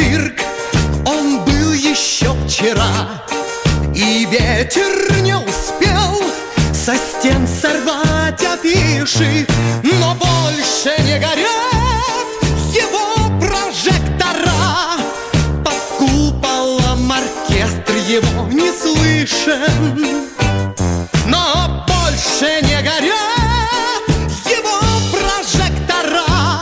цирк, он был еще вчера, и ветер не успел со стен сорвать афиши, но больше не горят его прожектора. Под куполом оркестр его не слышен, но больше не горят его прожектора.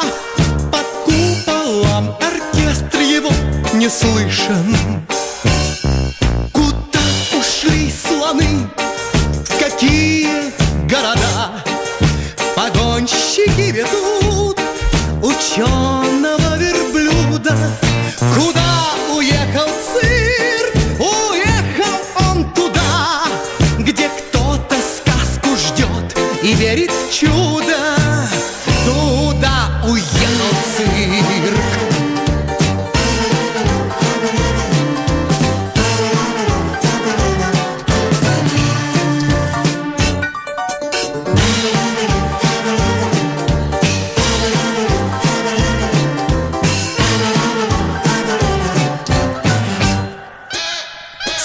Под куполом оркестр его не слышен. Куда ушли слоны, в какие города? Погонщики ведут ученого верблюда. Куда уехал цирк? Уехал он туда, где кто-то сказку ждет и верит в чудо. Туда уехал цирк.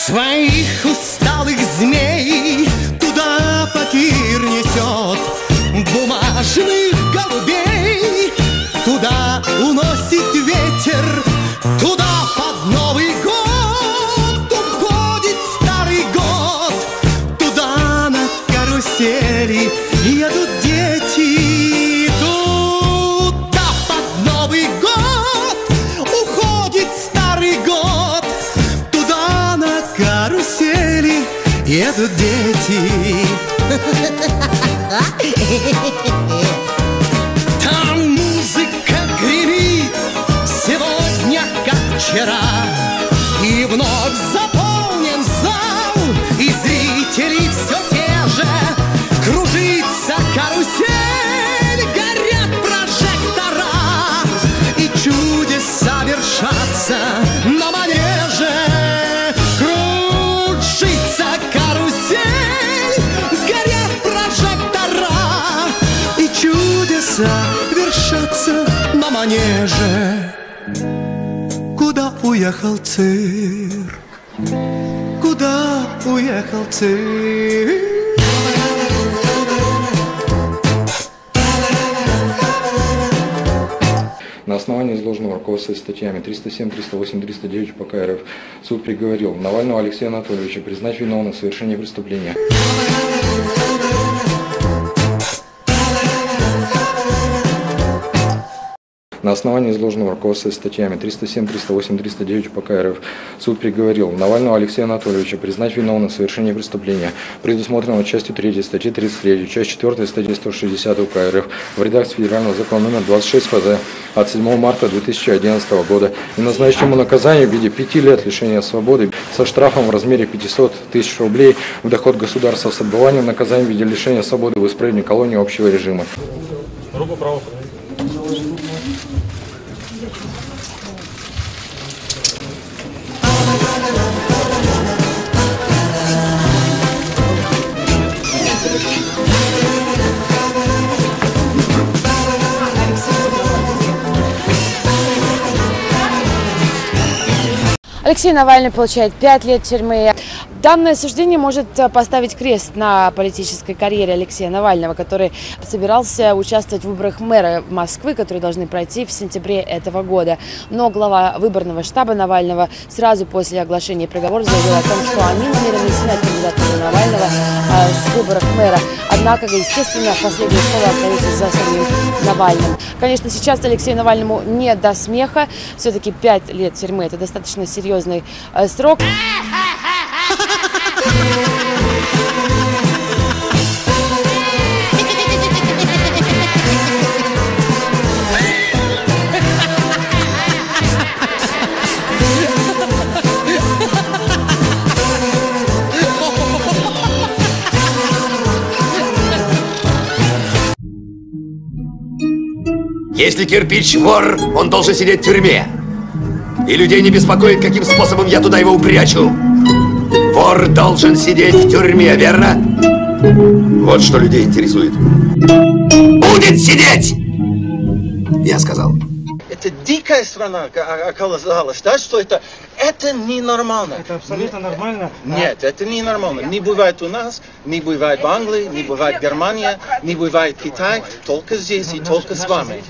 Своих усталых змей туда Факир несет, бумажных голубей туда уносит ветер. Туда под Новый год уходит старый год. Туда на карусели едут дети. Туда под Новый год уходит старый год. Туда на карусели едут дети. Там музыка гремит сегодня, как вчера, и вновь заполнен зал, и зрители все те же. Кружится карусель, горят прожектора, и чудеса вершатся на манеже. Кружится карусель, горят прожектора, и чудеса вершатся на манеже. Куда уехал цирк? Куда уехал цирк? На основании изложенного руководствуясь статьями 307, 308, 309 УПК РФ, суд приговорил Навального Алексея Анатольевича признать виновным в совершении преступления. На основании изложенного руководствуясь статьями 307, 308, 309 УПК РФ, суд приговорил Навального Алексея Анатольевича признать виновным в совершении преступления, предусмотренного частью 3 статьи 33, часть 4 статьи 160 УК РФ в редакции федерального закона номер 26 ФЗ от 7 марта 2011 года и назначить ему наказание в виде 5 лет лишения свободы со штрафом в размере 500 тысяч рублей в доход государства с отбыванием наказания в виде лишения свободы в исправлении колонии общего режима. Руку право. Алексей Навальный получает 5 лет тюрьмы. Данное суждение может поставить крест на политической карьере Алексея Навального, который собирался участвовать в выборах мэра Москвы, которые должны пройти в сентябре этого года. Но глава выборного штаба Навального сразу после оглашения приговора заявил о том, что они намерены снять кандидатуру Навального с выборов мэра. Однако, естественно, последнее слово остается за самим Навальным. Конечно, сейчас Алексею Навальному не до смеха. Все-таки 5 лет тюрьмы – это достаточно серьезный срок. Если кирпич вор, он должен сидеть в тюрьме. И людей не беспокоит, каким способом я туда его упрячу. Вор должен сидеть в тюрьме, верно? Вот что людей интересует. Будет сидеть! Я сказал. Это дикая страна оказалась, да, что это ненормально. Это абсолютно нормально. Нет, это не нормально. Не бывает у нас, не бывает в Англии, не бывает в Германии, не бывает в Китае, только здесь и только с вами.